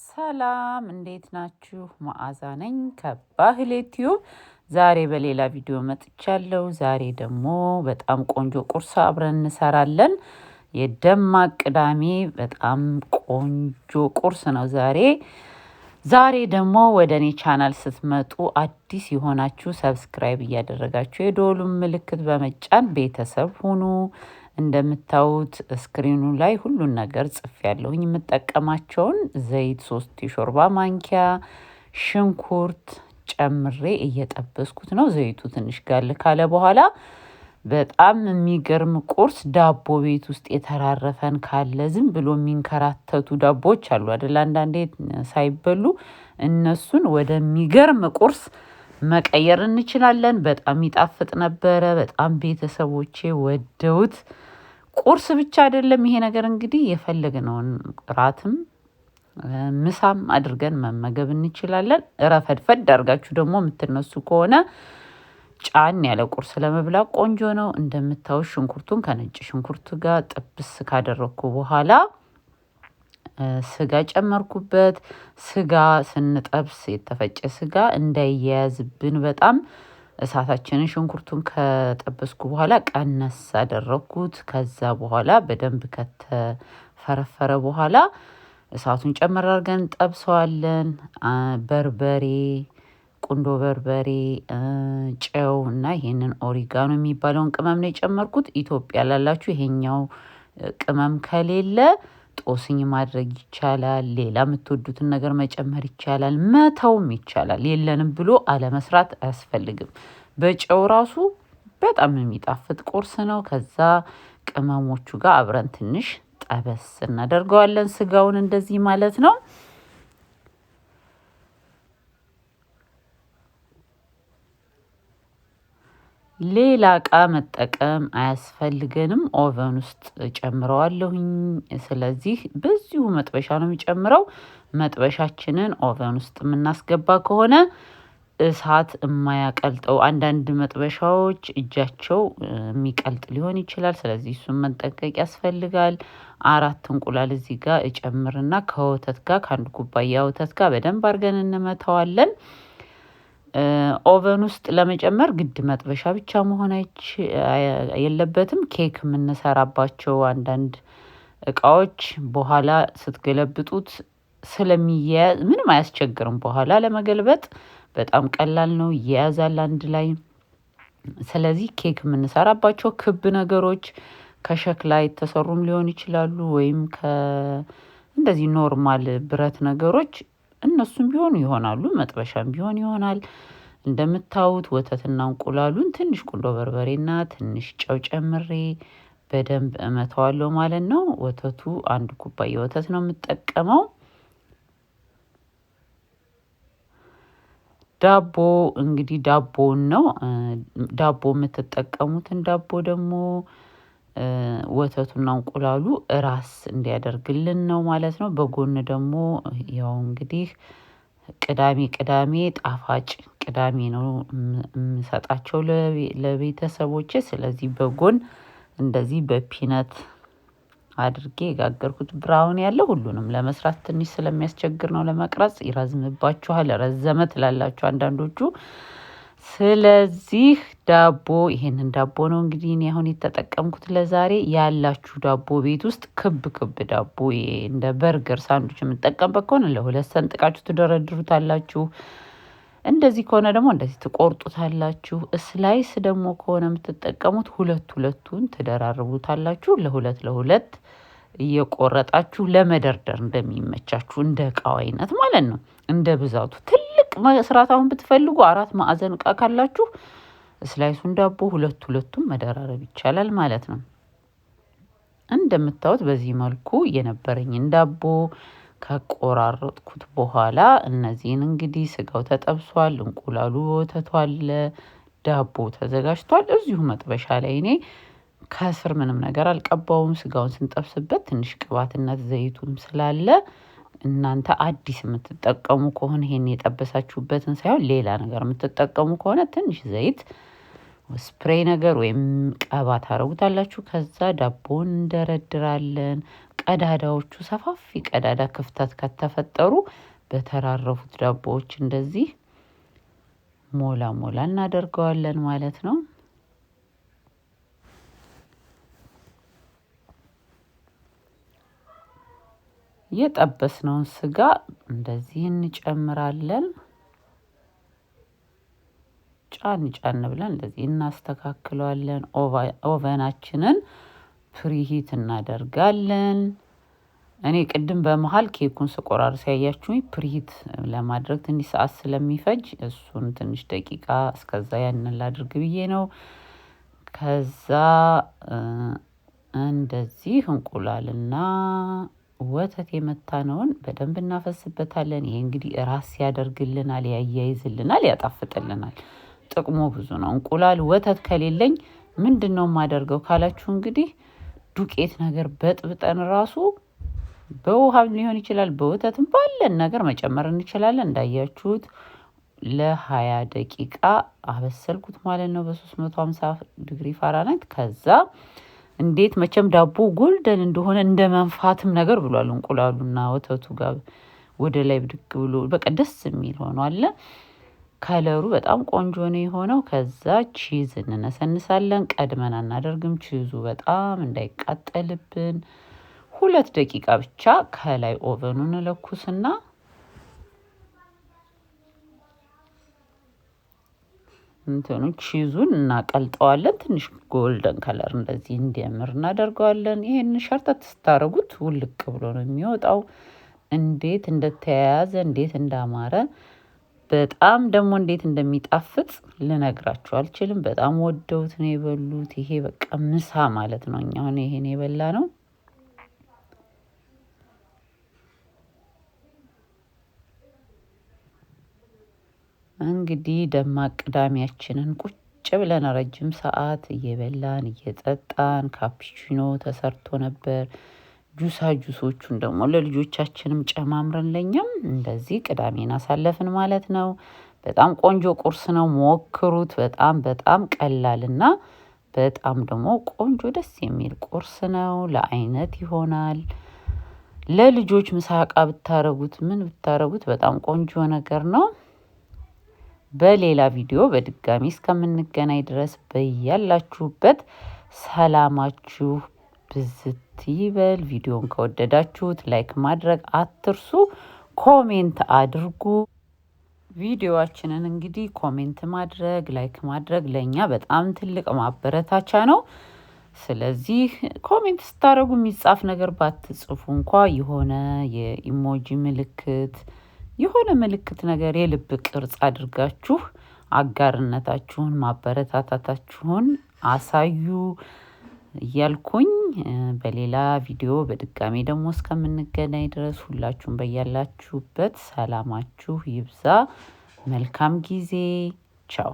ሰላም እንዴት ናችሁ? መዓዛ ነኝ ከባህሊቱብ። ዛሬ በሌላ ቪዲዮ መጥቻለሁ። ዛሬ ደግሞ በጣም ቆንጆ ቁርስ አብረን እንሰራለን። የደማቅ ቅዳሜ በጣም ቆንጆ ቁርስ ነው ዛሬ ደግሞ ወደ እኔ ቻናል ስትመጡ አዲስ የሆናችሁ ሰብስክራይብ እያደረጋችሁ የደወሉን ምልክት በመጫን ቤተሰብ ሁኑ። እንደምታዩት ስክሪኑ ላይ ሁሉን ነገር ጽፌያለሁኝ። የምጠቀማቸውን ዘይት 3 የሾርባ ማንኪያ፣ ሽንኩርት ጨምሬ እየጠበስኩት ነው። ዘይቱ ትንሽ ጋል ካለ በኋላ በጣም የሚገርም ቁርስ ዳቦ ቤት ውስጥ የተራረፈን ካለ ዝም ብሎ የሚንከራተቱ ዳቦዎች አሉ አይደል? አንዳንዴ ሳይበሉ እነሱን ወደሚገርም ቁርስ መቀየር እንችላለን። በጣም ይጣፍጥ ነበረ። በጣም ቤተሰቦቼ ወደውት ቁርስ ብቻ አይደለም ይሄ ነገር እንግዲህ የፈለግነውን ራትም ምሳም አድርገን መመገብ እንችላለን። ረፈድፈድ አድርጋችሁ ደግሞ የምትነሱ ከሆነ ጫን ያለ ቁርስ ለመብላት ቆንጆ ነው። እንደምታዩት ሽንኩርቱን ከነጭ ሽንኩርቱ ጋር ጥብስ ካደረኩ በኋላ ስጋ ጨመርኩበት። ስጋ ስንጠብስ የተፈጨ ስጋ እንዳይያያዝብን በጣም እሳታችንን ሽንኩርቱን ከጠበስኩ በኋላ ቀነስ አደረኩት። ከዛ በኋላ በደንብ ከተፈረፈረ በኋላ እሳቱን ጨመር አድርገን ጠብሰዋለን። በርበሬ፣ ቁንዶ በርበሬ፣ ጨው እና ይሄንን ኦሪጋኖ የሚባለውን ቅመም ነው የጨመርኩት። ኢትዮጵያ ላላችሁ ይሄኛው ቅመም ከሌለ ጦስኝ ማድረግ ይቻላል። ሌላ የምትወዱትን ነገር መጨመር ይቻላል፣ መተውም ይቻላል። የለንም ብሎ አለመስራት አያስፈልግም። በጨው ራሱ በጣም የሚጣፍጥ ቁርስ ነው። ከዛ ቅመሞቹ ጋር አብረን ትንሽ ጠበስ እናደርገዋለን። ስጋውን እንደዚህ ማለት ነው። ሌላ እቃ መጠቀም አያስፈልገንም። ኦቨን ውስጥ ጨምረዋለሁኝ። ስለዚህ በዚሁ መጥበሻ ነው የሚጨምረው። መጥበሻችንን ኦቨን ውስጥ የምናስገባ ከሆነ እሳት የማያቀልጠው አንዳንድ መጥበሻዎች እጃቸው የሚቀልጥ ሊሆን ይችላል። ስለዚህ እሱን መጠንቀቅ ያስፈልጋል። 4 እንቁላል እዚህ ጋር እጨምርና ከወተት ጋር ከአንድ ኩባያ ወተት ጋር በደንብ አድርገን እንመታዋለን። ኦቨን ውስጥ ለመጨመር ግድ መጥበሻ ብቻ መሆን የለበትም። ኬክ የምንሰራባቸው አንዳንድ እቃዎች በኋላ ስትገለብጡት ስለሚያያዝ ምንም አያስቸግርም። በኋላ ለመገልበጥ በጣም ቀላል ነው፣ ይያዛል አንድ ላይ። ስለዚህ ኬክ የምንሰራባቸው ክብ ነገሮች ከሸክላ የተሰሩም ሊሆን ይችላሉ፣ ወይም እንደዚህ ኖርማል ብረት ነገሮች እነሱም ቢሆኑ ይሆናሉ። መጥበሻም ቢሆን ይሆናል። እንደምታዩት ወተትና እንቁላሉን ትንሽ ቁንዶ በርበሬና ትንሽ ጨው ጨምሬ በደንብ እመታዋለሁ ማለት ነው። ወተቱ 1 ኩባያ ወተት ነው የምጠቀመው። ዳቦ እንግዲህ ዳቦውን ነው ዳቦ የምትጠቀሙትን ዳቦ ደግሞ ወተቱና እንቁላሉ ራስ እንዲያደርግልን ነው ማለት ነው። በጎን ደግሞ ያው እንግዲህ ቅዳሜ ጣፋጭ ቅዳሜ ነው የምሰጣቸው ለቤተሰቦቼ። ስለዚህ በጎን እንደዚህ በፒነት አድርጌ የጋገርኩት ብራውን ያለው ሁሉንም ለመስራት ትንሽ ስለሚያስቸግር ነው ለመቅረጽ። ይረዝምባችኋል፣ ረዘመ ትላላችሁ አንዳንዶቹ። ስለዚህ ይሄንን ዳቦ ነው እንግዲህ እኔ አሁን የተጠቀምኩት ለዛሬ። ያላችሁ ዳቦ ቤት ውስጥ ክብ ዳቦ እንደ በርገር ሳንዱች የምጠቀምበት ከሆነ ለ2 ሰንጥቃችሁ ትደረድሩታላችሁ። እንደዚህ ከሆነ ደግሞ እንደዚህ ትቆርጡታላችሁ። ስላይስ ደግሞ ከሆነ የምትጠቀሙት ሁለቱን ትደራርቡታላችሁ። ለ2 እየቆረጣችሁ ለመደርደር እንደሚመቻችሁ እንደ እቃው አይነት ማለት ነው። እንደ ብዛቱ ትልቅ መስራት አሁን ብትፈልጉ 4 ማዕዘን እቃ ካላችሁ ስላይሱን ዳቦ ሁለቱም መደራረብ ይቻላል ማለት ነው። እንደምታዩት በዚህ መልኩ የነበረኝን ዳቦ ከቆራረጥኩት በኋላ እነዚህን እንግዲህ ስጋው ተጠብሷል፣ እንቁላሉ ወተቱ አለ፣ ዳቦ ተዘጋጅቷል። እዚሁ መጥበሻ ላይ እኔ ከስር ምንም ነገር አልቀባውም። ስጋውን ስንጠብስበት ትንሽ ቅባትነት ዘይቱም ስላለ እናንተ አዲስ የምትጠቀሙ ከሆነ ይሄን የጠበሳችሁበትን ሳይሆን ሌላ ነገር የምትጠቀሙ ከሆነ ትንሽ ዘይት ስፕሬይ ነገር ወይም ቀባ ታረጉታላችሁ። ከዛ ዳቦውን እንደረድራለን። ቀዳዳዎቹ ሰፋፊ ቀዳዳ ክፍተት ከተፈጠሩ በተራረፉት ዳቦዎች እንደዚህ ሞላ ሞላ እናደርገዋለን ማለት ነው። የጠበስነውን ስጋ እንደዚህ እንጨምራለን። ጫን ብለን እንደዚህ እናስተካክለዋለን። ኦቨናችንን ፕሪሂት እናደርጋለን። እኔ ቅድም በመሃል ኬኩን ስቆራርስ ያያችሁኝ ፕሪሂት ለማድረግ ትንሽ ሰዓት ስለሚፈጅ እሱን ትንሽ ደቂቃ እስከዛ ያንን ላድርግ ብዬ ነው። ከዛ እንደዚህ እንቁላልና ወተት የመታነውን በደንብ እናፈስበታለን። ይሄ እንግዲህ ራስ ያደርግልናል፣ ያያይዝልናል፣ ያጣፍጥልናል። ጥቅሙ ብዙ ነው። እንቁላል ወተት ከሌለኝ ምንድነው የማደርገው ካላችሁ እንግዲህ ዱቄት ነገር በጥብጠን ራሱ በውሃም ሊሆን ይችላል በወተትም ባለን ነገር መጨመር እንችላለን። እንዳያችሁት ለ20 ደቂቃ አበሰልኩት ማለት ነው በ350 ዲግሪ ፋራናይት። ከዛ እንዴት መቼም ዳቦ ጎልደን እንደሆነ እንደ መንፋትም ነገር ብሏል እንቁላሉና ወተቱ ጋር ወደ ላይ ብድግ ብሎ በቃ ደስ የሚል ሆኗል። ከለሩ በጣም ቆንጆ ነው የሆነው። ከዛ ቺዝ እንነሰንሳለን። ቀድመን አናደርግም ቺዙ በጣም እንዳይቃጠልብን 2 ደቂቃ ብቻ ከላይ ኦቨኑን ለኩስና ቺዙን እናቀልጠዋለን። ትንሽ ጎልደን ከለር እንደዚህ እንዲያምር እናደርገዋለን። ይሄን ሸርተት ስታረጉት ውልቅ ብሎ ነው የሚወጣው። እንዴት እንደተያያዘ እንዴት እንዳማረ በጣም ደግሞ እንዴት እንደሚጣፍጥ ልነግራችሁ አልችልም። በጣም ወደውት ነው የበሉት። ይሄ በቃ ምሳ ማለት ነው። እኛ አሁን ይሄን የበላ ነው። እንግዲህ ደማቅ ቅዳሜያችንን ቁጭ ብለን ረጅም ሰዓት እየበላን እየጠጣን ካፒቺኖ ተሰርቶ ነበር። ጁሶቹን ደግሞ ለልጆቻችንም ጨማምረን ለኛም እንደዚህ ቅዳሜን አሳለፍን ማለት ነው። በጣም ቆንጆ ቁርስ ነው። ሞክሩት። በጣም ቀላልና በጣም ደግሞ ቆንጆ ደስ የሚል ቁርስ ነው። ለአይነት ይሆናል። ለልጆች ምሳቃ ብታረጉት ምን ብታረጉት በጣም ቆንጆ ነገር ነው። በሌላ ቪዲዮ በድጋሚ እስከምንገናኝ ድረስ በያላችሁበት ሰላማችሁ ብዝት ይበል። ቪዲዮን ከወደዳችሁት ላይክ ማድረግ አትርሱ። ኮሜንት አድርጉ። ቪዲዮአችንን እንግዲህ ኮሜንት ማድረግ ላይክ ማድረግ ለኛ በጣም ትልቅ ማበረታቻ ነው። ስለዚህ ኮሜንት ስታደርጉ የሚጻፍ ነገር ባትጽፉ እንኳን የሆነ የኢሞጂ ምልክት የሆነ ምልክት ነገር የልብ ቅርጽ አድርጋችሁ አጋርነታችሁን ማበረታታታችሁን አሳዩ እያልኩኝ በሌላ ቪዲዮ በድጋሚ ደግሞ እስከምንገናኝ ድረስ ሁላችሁም በያላችሁበት ሰላማችሁ ይብዛ። መልካም ጊዜ። ቻው።